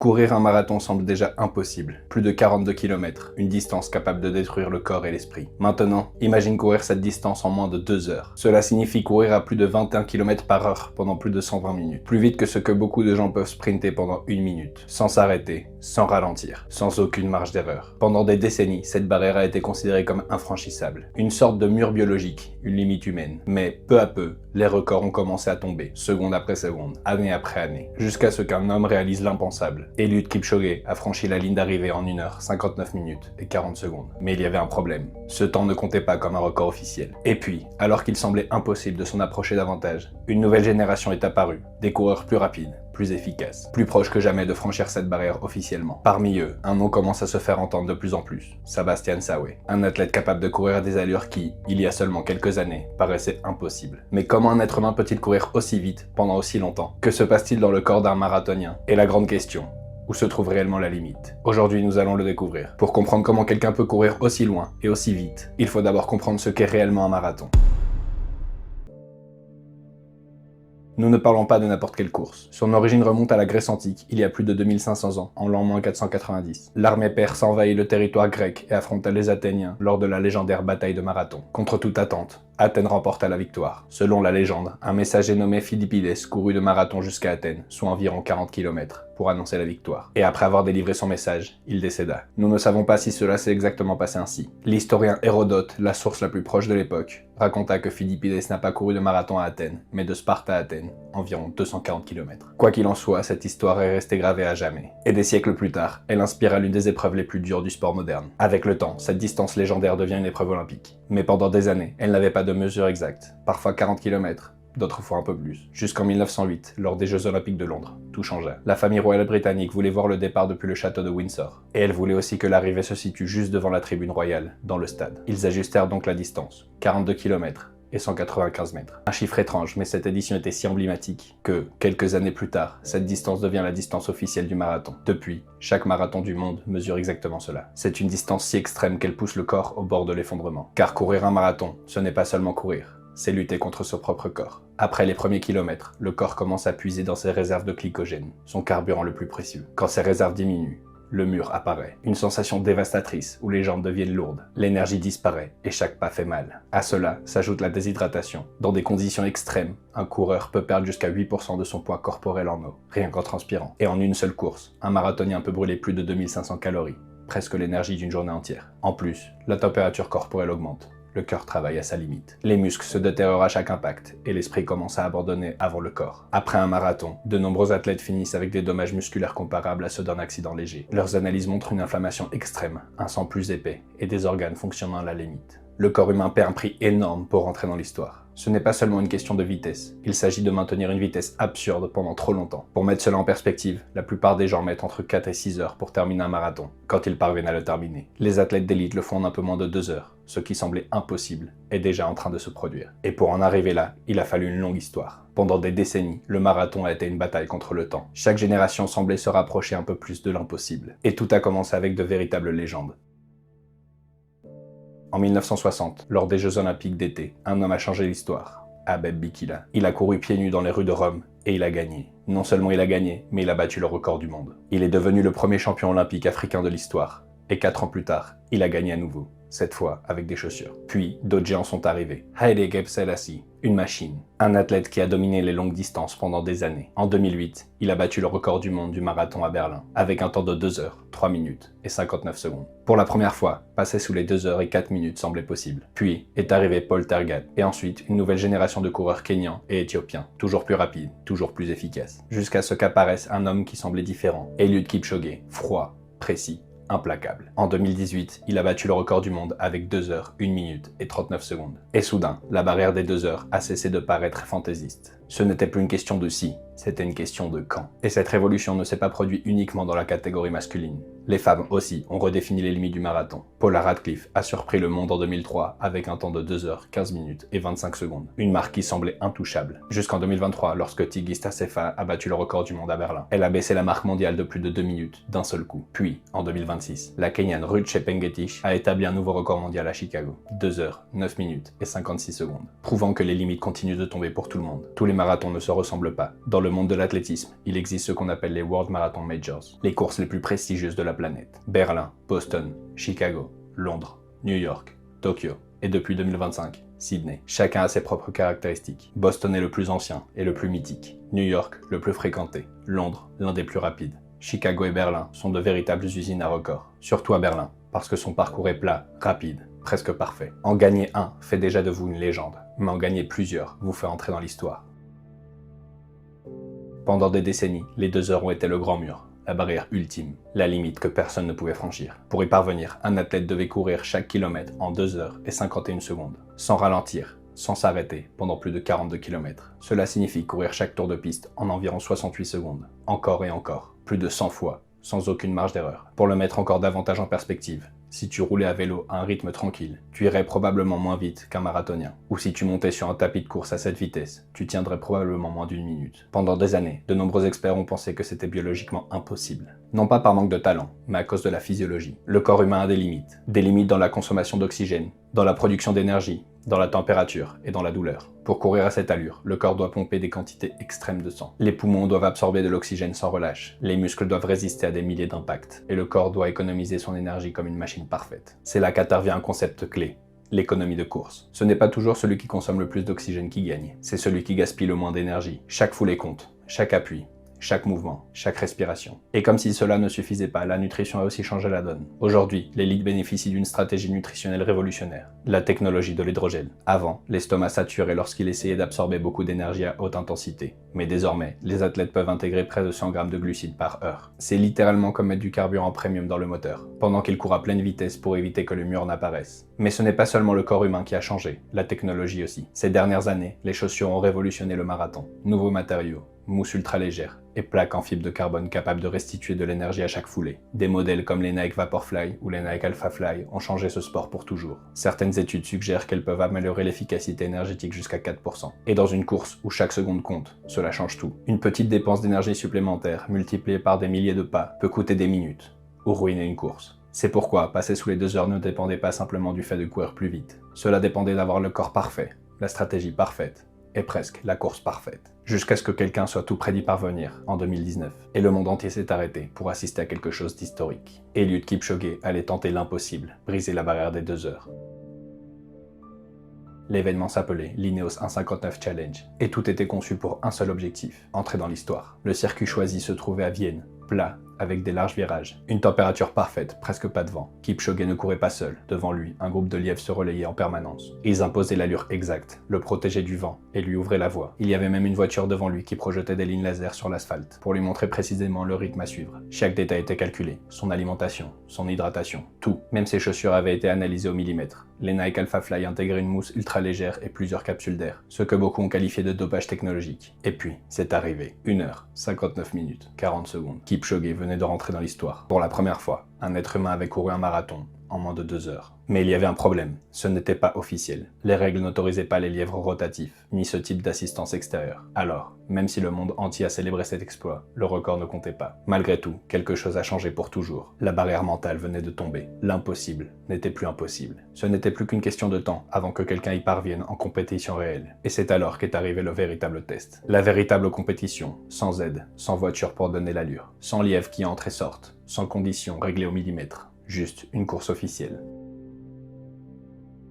Courir un marathon semble déjà impossible. Plus de 42 km, une distance capable de détruire le corps et l'esprit. Maintenant, imagine courir cette distance en moins de 2 heures. Cela signifie courir à plus de 21 km par heure pendant plus de 120 minutes. Plus vite que ce que beaucoup de gens peuvent sprinter pendant 1 minute. Sans s'arrêter, sans ralentir, sans aucune marge d'erreur. Pendant des décennies, cette barrière a été considérée comme infranchissable. Une sorte de mur biologique, une limite humaine. Mais peu à peu, les records ont commencé à tomber, seconde après seconde, année après année, jusqu'à ce qu'un homme réalise l'impensable. Eliud Kipchoge a franchi la ligne d'arrivée en 1 heure, 59 minutes et 40 secondes. Mais il y avait un problème. Ce temps ne comptait pas comme un record officiel. Et puis, alors qu'il semblait impossible de s'en approcher davantage, une nouvelle génération est apparue. Des coureurs plus rapides, plus efficaces, plus proches que jamais de franchir cette barrière officiellement. Parmi eux, un nom commence à se faire entendre de plus en plus. Sebastian Sawe, un athlète capable de courir à des allures qui, il y a seulement quelques années, paraissaient impossibles. Mais comment un être humain peut-il courir aussi vite pendant aussi longtemps? Que se passe-t-il dans le corps d'un marathonien? Et la grande question, où se trouve réellement la limite? Aujourd'hui, nous allons le découvrir. Pour comprendre comment quelqu'un peut courir aussi loin et aussi vite, il faut d'abord comprendre ce qu'est réellement un marathon. Nous ne parlons pas de n'importe quelle course. Son origine remonte à la Grèce antique, il y a plus de 2500 ans, en l'an 490. L'armée perse envahit le territoire grec et affronta les Athéniens lors de la légendaire bataille de Marathon. Contre toute attente, Athènes remporta la victoire. Selon la légende, un messager nommé Philippides courut de Marathon jusqu'à Athènes, soit environ 40 km, pour annoncer la victoire. Et après avoir délivré son message, il décéda. Nous ne savons pas si cela s'est exactement passé ainsi. L'historien Hérodote, la source la plus proche de l'époque, raconta que Philippides n'a pas couru de Marathon à Athènes, mais de Sparte à Athènes, environ 240 km. Quoi qu'il en soit, cette histoire est restée gravée à jamais. Et des siècles plus tard, elle inspira l'une des épreuves les plus dures du sport moderne. Avec le temps, cette distance légendaire devient une épreuve olympique. Mais pendant des années, elle n'avait pas de mesure exacte. Parfois 40 km, d'autres fois un peu plus. Jusqu'en 1908, lors des Jeux Olympiques de Londres, tout changea. La famille royale britannique voulait voir le départ depuis le château de Windsor. Et elle voulait aussi que l'arrivée se situe juste devant la tribune royale, dans le stade. Ils ajustèrent donc la distance, 42 km et 195 mètres. Un chiffre étrange, mais cette édition était si emblématique que, quelques années plus tard, cette distance devient la distance officielle du marathon. Depuis, chaque marathon du monde mesure exactement cela. C'est une distance si extrême qu'elle pousse le corps au bord de l'effondrement. Car courir un marathon, ce n'est pas seulement courir, c'est lutter contre son propre corps. Après les premiers kilomètres, le corps commence à puiser dans ses réserves de glycogène, son carburant le plus précieux. Quand ces réserves diminuent, le mur apparaît. Une sensation dévastatrice où les jambes deviennent lourdes, l'énergie disparaît et chaque pas fait mal. À cela s'ajoute la déshydratation. Dans des conditions extrêmes, un coureur peut perdre jusqu'à 8% de son poids corporel en eau, rien qu'en transpirant. Et en une seule course, un marathonien peut brûler plus de 2500 calories, presque l'énergie d'une journée entière. En plus, la température corporelle augmente. Le cœur travaille à sa limite. Les muscles se détériorent à chaque impact et l'esprit commence à abandonner avant le corps. Après un marathon, de nombreux athlètes finissent avec des dommages musculaires comparables à ceux d'un accident léger. Leurs analyses montrent une inflammation extrême, un sang plus épais et des organes fonctionnant à la limite. Le corps humain paie un prix énorme pour rentrer dans l'histoire. Ce n'est pas seulement une question de vitesse, il s'agit de maintenir une vitesse absurde pendant trop longtemps. Pour mettre cela en perspective, la plupart des gens mettent entre 4 et 6 heures pour terminer un marathon, quand ils parviennent à le terminer. Les athlètes d'élite le font en un peu moins de 2 heures, ce qui semblait impossible est déjà en train de se produire. Et pour en arriver là, il a fallu une longue histoire. Pendant des décennies, le marathon a été une bataille contre le temps. Chaque génération semblait se rapprocher un peu plus de l'impossible. Et tout a commencé avec de véritables légendes. En 1960, lors des Jeux Olympiques d'été, un homme a changé l'histoire, Abebe Bikila. Il a couru pieds nus dans les rues de Rome et il a gagné. Non seulement il a gagné, mais il a battu le record du monde. Il est devenu le premier champion olympique africain de l'histoire. Et 4 ans plus tard, il a gagné à nouveau, cette fois avec des chaussures. Puis, d'autres géants sont arrivés. Haile Gebrselassie, une machine. Un athlète qui a dominé les longues distances pendant des années. En 2008, il a battu le record du monde du marathon à Berlin, avec un temps de 2 heures, 3 minutes et 59 secondes. Pour la première fois, passer sous les 2 heures et 4 minutes semblait possible. Puis est arrivé Paul Tergat, et ensuite une nouvelle génération de coureurs kényans et éthiopiens, toujours plus rapides, toujours plus efficaces. Jusqu'à ce qu'apparaisse un homme qui semblait différent, Eliud Kipchoge, froid, précis, implacable. En 2018, il a battu le record du monde avec 2 heures, 1 minute et 39 secondes. Et soudain, la barrière des 2 heures a cessé de paraître fantaisiste. Ce n'était plus une question de si, c'était une question de quand. Et cette révolution ne s'est pas produite uniquement dans la catégorie masculine. Les femmes aussi ont redéfini les limites du marathon. Paula Radcliffe a surpris le monde en 2003 avec un temps de 2 heures, 15 minutes et 25 secondes. Une marque qui semblait intouchable. Jusqu'en 2023, lorsque Tigista Sefa a battu le record du monde à Berlin. Elle a baissé la marque mondiale de plus de 2 minutes d'un seul coup. Puis, en 2026, la Kenyane Ruth Chepngetich a établi un nouveau record mondial à Chicago. 2 heures, 9 minutes et 56 secondes. Prouvant que les limites continuent de tomber pour tout le monde. Tous les marathons ne se ressemblent pas. Dans le monde de l'athlétisme, il existe ce qu'on appelle les World Marathon Majors, les courses les plus prestigieuses de la planète. Berlin, Boston, Chicago, Londres, New York, Tokyo, et depuis 2025, Sydney. Chacun a ses propres caractéristiques. Boston est le plus ancien et le plus mythique. New York, le plus fréquenté. Londres, l'un des plus rapides. Chicago et Berlin sont de véritables usines à records. Surtout à Berlin, parce que son parcours est plat, rapide, presque parfait. En gagner un fait déjà de vous une légende, mais en gagner plusieurs vous fait entrer dans l'histoire. Pendant des décennies, les 2 heures ont été le grand mur, la barrière ultime, la limite que personne ne pouvait franchir. Pour y parvenir, un athlète devait courir chaque kilomètre en 2 heures et 51 secondes, sans ralentir, sans s'arrêter, pendant plus de 42 km. Cela signifie courir chaque tour de piste en environ 68 secondes, encore et encore, plus de 100 fois, sans aucune marge d'erreur. Pour le mettre encore davantage en perspective, si tu roulais à vélo à un rythme tranquille, tu irais probablement moins vite qu'un marathonien. Ou si tu montais sur un tapis de course à cette vitesse, tu tiendrais probablement moins d'1 minute. Pendant des années, de nombreux experts ont pensé que c'était biologiquement impossible. Non pas par manque de talent, mais à cause de la physiologie. Le corps humain a des limites dans la consommation d'oxygène, dans la production d'énergie, dans la température et dans la douleur. Pour courir à cette allure, le corps doit pomper des quantités extrêmes de sang. Les poumons doivent absorber de l'oxygène sans relâche, les muscles doivent résister à des milliers d'impacts, et le corps doit économiser son énergie comme une machine parfaite. C'est là qu'intervient un concept clé, l'économie de course. Ce n'est pas toujours celui qui consomme le plus d'oxygène qui gagne, c'est celui qui gaspille le moins d'énergie. Chaque foulée compte, chaque appui, chaque mouvement, chaque respiration. Et comme si cela ne suffisait pas, la nutrition a aussi changé la donne. Aujourd'hui, l'élite bénéficie d'une stratégie nutritionnelle révolutionnaire, la technologie de l'hydrogel. Avant, l'estomac saturait lorsqu'il essayait d'absorber beaucoup d'énergie à haute intensité. Mais désormais, les athlètes peuvent intégrer près de 100 grammes de glucides par heure. C'est littéralement comme mettre du carburant premium dans le moteur, pendant qu'il court à pleine vitesse pour éviter que le mur n'apparaisse. Mais ce n'est pas seulement le corps humain qui a changé, la technologie aussi. Ces dernières années, les chaussures ont révolutionné le marathon. Nouveaux matériaux, mousse ultra légère et plaques en fibre de carbone capables de restituer de l'énergie à chaque foulée. Des modèles comme les Nike Vaporfly ou les Nike Alphafly ont changé ce sport pour toujours. Certaines études suggèrent qu'elles peuvent améliorer l'efficacité énergétique jusqu'à 4%. Et dans une course où chaque seconde compte, cela change tout. Une petite dépense d'énergie supplémentaire, multipliée par des milliers de pas, peut coûter des minutes ou ruiner une course. C'est pourquoi passer sous les 2 heures ne dépendait pas simplement du fait de courir plus vite. Cela dépendait d'avoir le corps parfait, la stratégie parfaite, et presque la course parfaite. Jusqu'à ce que quelqu'un soit tout près d'y parvenir, en 2019. Et le monde entier s'est arrêté pour assister à quelque chose d'historique. Eliud Kipchoge allait tenter l'impossible, briser la barrière des 2 heures. L'événement s'appelait l'Ineos 1:59 Challenge, et tout était conçu pour un seul objectif, entrer dans l'histoire. Le circuit choisi se trouvait à Vienne, plat, avec des larges virages. Une température parfaite, presque pas de vent. Kipchoge ne courait pas seul. Devant lui, un groupe de lièvres se relayait en permanence. Ils imposaient l'allure exacte, le protégeaient du vent et lui ouvraient la voie. Il y avait même une voiture devant lui qui projetait des lignes laser sur l'asphalte pour lui montrer précisément le rythme à suivre. Chaque détail était calculé, son alimentation, son hydratation, tout. Même ses chaussures avaient été analysées au millimètre. Les Nike Alphafly intégraient une mousse ultra légère et plusieurs capsules d'air, ce que beaucoup ont qualifié de dopage technologique. Et puis, c'est arrivé. 1 heure, 59 minutes, 40 secondes. Kipchoge venait de rentrer dans l'histoire. Pour la première fois, un être humain avait couru un marathon en moins de 2 heures. Mais il y avait un problème, ce n'était pas officiel. Les règles n'autorisaient pas les lièvres rotatifs, ni ce type d'assistance extérieure. Alors, même si le monde entier a célébré cet exploit, le record ne comptait pas. Malgré tout, quelque chose a changé pour toujours. La barrière mentale venait de tomber. L'impossible n'était plus impossible. Ce n'était plus qu'une question de temps avant que quelqu'un y parvienne en compétition réelle. Et c'est alors qu'est arrivé le véritable test. La véritable compétition, sans aide, sans voiture pour donner l'allure, sans lièvres qui entrent et sortent, sans conditions réglées au millimètre. Juste une course officielle.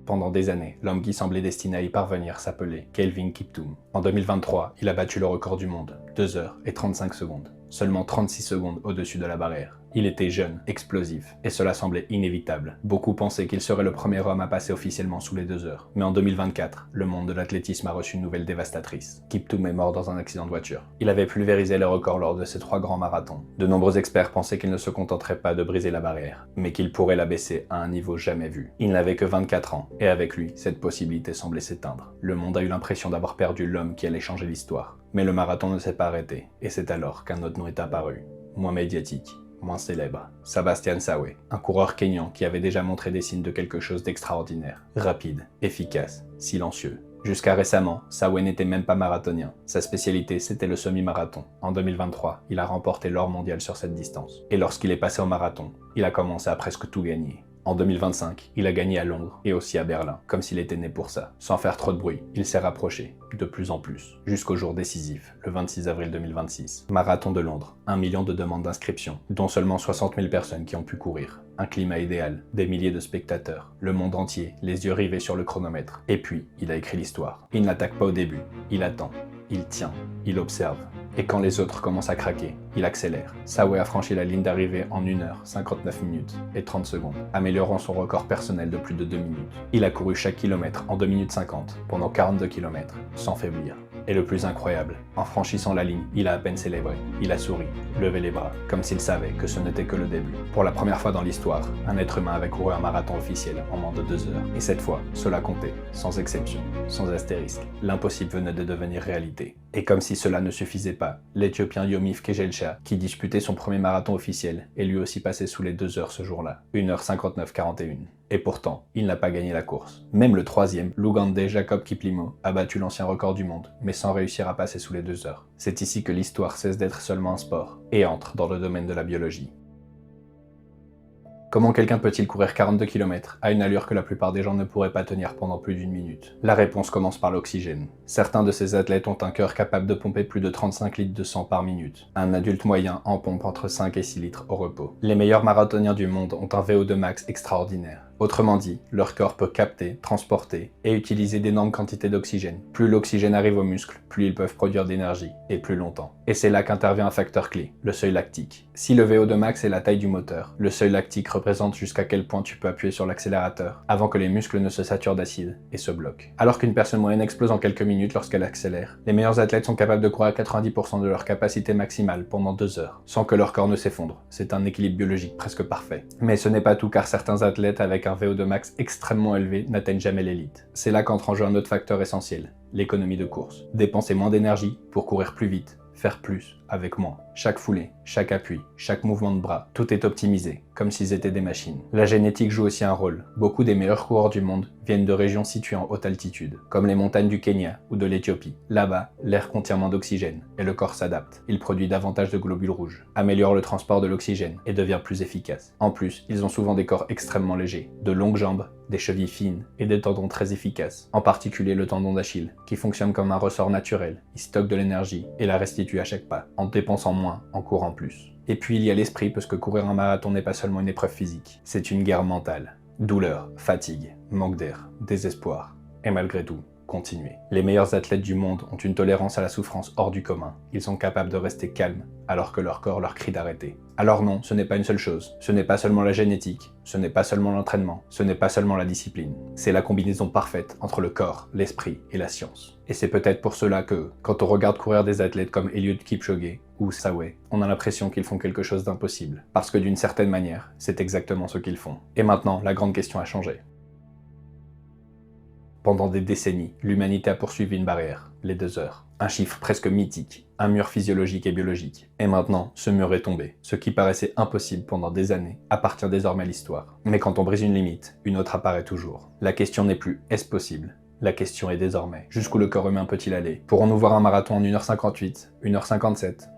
Pendant des années, l'homme qui semblait destiné à y parvenir s'appelait Kelvin Kiptum. En 2023, il a battu le record du monde, 2 heures et 35 secondes. Seulement 36 secondes au-dessus de la barrière. Il était jeune, explosif, et cela semblait inévitable. Beaucoup pensaient qu'il serait le premier homme à passer officiellement sous les 2 heures. Mais en 2024, le monde de l'athlétisme a reçu une nouvelle dévastatrice. Kiptum est mort dans un accident de voiture. Il avait pulvérisé les records lors de ses 3 grands marathons. De nombreux experts pensaient qu'il ne se contenterait pas de briser la barrière, mais qu'il pourrait la baisser à un niveau jamais vu. Il n'avait que 24 ans, et avec lui, cette possibilité semblait s'éteindre. Le monde a eu l'impression d'avoir perdu l'homme qui allait changer l'histoire. Mais le marathon ne s'est pas arrêté, et c'est alors qu'un autre nom est apparu, moins médiatique, moins célèbre. Sebastian Sawe, un coureur kényan qui avait déjà montré des signes de quelque chose d'extraordinaire. Rapide, efficace, silencieux. Jusqu'à récemment, Sawe n'était même pas marathonien. Sa spécialité, c'était le semi-marathon. En 2023, il a remporté l'or mondial sur cette distance. Et lorsqu'il est passé au marathon, il a commencé à presque tout gagner. En 2025, il a gagné à Londres et aussi à Berlin, comme s'il était né pour ça. Sans faire trop de bruit, il s'est rapproché, de plus en plus, jusqu'au jour décisif, le 26 avril 2026. Marathon de Londres, 1 million de demandes d'inscription, dont seulement 60 000 personnes qui ont pu courir. Un climat idéal, des milliers de spectateurs, le monde entier, les yeux rivés sur le chronomètre. Et puis, il a écrit l'histoire. Il n'attaque pas au début, il attend, il tient, il observe. Et quand les autres commencent à craquer, il accélère. Sawe a franchi la ligne d'arrivée en 1 heure, 59 minutes et 30 secondes, améliorant son record personnel de plus de 2 minutes. Il a couru chaque kilomètre en 2 minutes 50, pendant 42 km, sans faiblir. Et le plus incroyable, en franchissant la ligne, il a à peine célébré. Il a souri, levé les bras, comme s'il savait que ce n'était que le début. Pour la première fois dans l'histoire, un être humain avait couru un marathon officiel en moins de 2 heures. Et cette fois, cela comptait, sans exception, sans astérisque. L'impossible venait de devenir réalité. Et comme si cela ne suffisait pas, l'Éthiopien Yomif Kejelcha, qui disputait son premier marathon officiel, est lui aussi passé sous les 2 heures ce jour-là. 1h59-41. Et pourtant, il n'a pas gagné la course. Même le troisième, l'Ougandais Jacob Kiplimo, a battu l'ancien record du monde, mais sans réussir à passer sous les 2 heures. C'est ici que l'histoire cesse d'être seulement un sport, et entre dans le domaine de la biologie. Comment quelqu'un peut-il courir 42 km à une allure que la plupart des gens ne pourraient pas tenir pendant plus d'1 minute? La réponse commence par l'oxygène. Certains de ces athlètes ont un cœur capable de pomper plus de 35 litres de sang par minute. Un adulte moyen en pompe entre 5 et 6 litres au repos. Les meilleurs marathoniens du monde ont un VO2 max extraordinaire. Autrement dit, leur corps peut capter, transporter et utiliser d'énormes quantités d'oxygène. Plus l'oxygène arrive aux muscles, plus ils peuvent produire d'énergie, et plus longtemps. Et c'est là qu'intervient un facteur clé, le seuil lactique. Si le VO2 max est la taille du moteur, le seuil lactique représente jusqu'à quel point tu peux appuyer sur l'accélérateur avant que les muscles ne se saturent d'acide et se bloquent. Alors qu'une personne moyenne explose en quelques minutes lorsqu'elle accélère, les meilleurs athlètes sont capables de courir à 90% de leur capacité maximale pendant 2 heures, sans que leur corps ne s'effondre. C'est un équilibre biologique presque parfait. Mais ce n'est pas tout, car certains athlètes avec un VO2 max extrêmement élevé n'atteignent jamais l'élite. C'est là qu'entre en jeu un autre facteur essentiel, l'économie de course. Dépenser moins d'énergie pour courir plus vite, faire plus avec moins. Chaque foulée, chaque appui, chaque mouvement de bras, tout est optimisé, comme s'ils étaient des machines. La génétique joue aussi un rôle. Beaucoup des meilleurs coureurs du monde viennent de régions situées en haute altitude, comme les montagnes du Kenya ou de l'Éthiopie. Là-bas, l'air contient moins d'oxygène, et le corps s'adapte. Il produit davantage de globules rouges, améliore le transport de l'oxygène et devient plus efficace. En plus, ils ont souvent des corps extrêmement légers, de longues jambes, des chevilles fines et des tendons très efficaces, en particulier le tendon d'Achille, qui fonctionne comme un ressort naturel. Il stocke de l'énergie et la restitue à chaque pas, en dépensant moins, en courant plus. Et puis il y a l'esprit, parce que courir un marathon n'est pas seulement une épreuve physique, c'est une guerre mentale. Douleur, fatigue, manque d'air, désespoir. Et malgré tout, continuer. Les meilleurs athlètes du monde ont une tolérance à la souffrance hors du commun. Ils sont capables de rester calmes alors que leur corps leur crie d'arrêter. Alors non, ce n'est pas une seule chose. Ce n'est pas seulement la génétique, ce n'est pas seulement l'entraînement, ce n'est pas seulement la discipline. C'est la combinaison parfaite entre le corps, l'esprit et la science. Et c'est peut-être pour cela que, quand on regarde courir des athlètes comme Eliud Kipchoge ou Sawe, on a l'impression qu'ils font quelque chose d'impossible. Parce que d'une certaine manière, c'est exactement ce qu'ils font. Et maintenant, la grande question a changé. Pendant des décennies, l'humanité a poursuivi une barrière, les 2 heures. Un chiffre presque mythique, un mur physiologique et biologique. Et maintenant, ce mur est tombé. Ce qui paraissait impossible pendant des années appartient désormais à l'histoire. Mais quand on brise une limite, une autre apparaît toujours. La question n'est plus « est-ce possible ?». La question est désormais « jusqu'où le corps humain peut-il aller ?» Pourrons-nous voir un marathon en 1h58, 1h57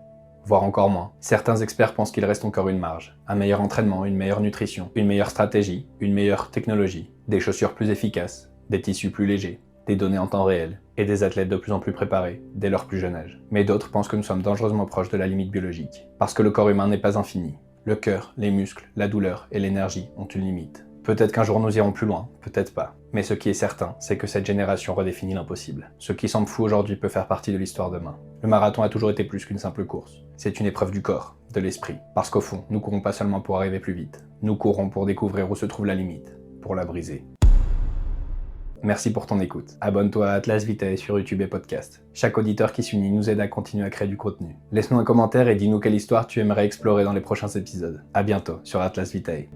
voire encore moins. Certains experts pensent qu'il reste encore une marge. Un meilleur entraînement, une meilleure nutrition, une meilleure stratégie, une meilleure technologie, des chaussures plus efficaces, des tissus plus légers, des données en temps réel, et des athlètes de plus en plus préparés, dès leur plus jeune âge. Mais d'autres pensent que nous sommes dangereusement proches de la limite biologique, parce que le corps humain n'est pas infini. Le cœur, les muscles, la douleur et l'énergie ont une limite. Peut-être qu'un jour nous irons plus loin, peut-être pas. Mais ce qui est certain, c'est que cette génération redéfinit l'impossible. Ce qui semble fou aujourd'hui peut faire partie de l'histoire demain. Le marathon a toujours été plus qu'une simple course. C'est une épreuve du corps, de l'esprit. Parce qu'au fond, nous courons pas seulement pour arriver plus vite. Nous courons pour découvrir où se trouve la limite, pour la briser. Merci pour ton écoute. Abonne-toi à Atlas Vitae sur YouTube et podcast. Chaque auditeur qui s'unit nous aide à continuer à créer du contenu. Laisse-nous un commentaire et dis-nous quelle histoire tu aimerais explorer dans les prochains épisodes. À bientôt sur Atlas Vitae.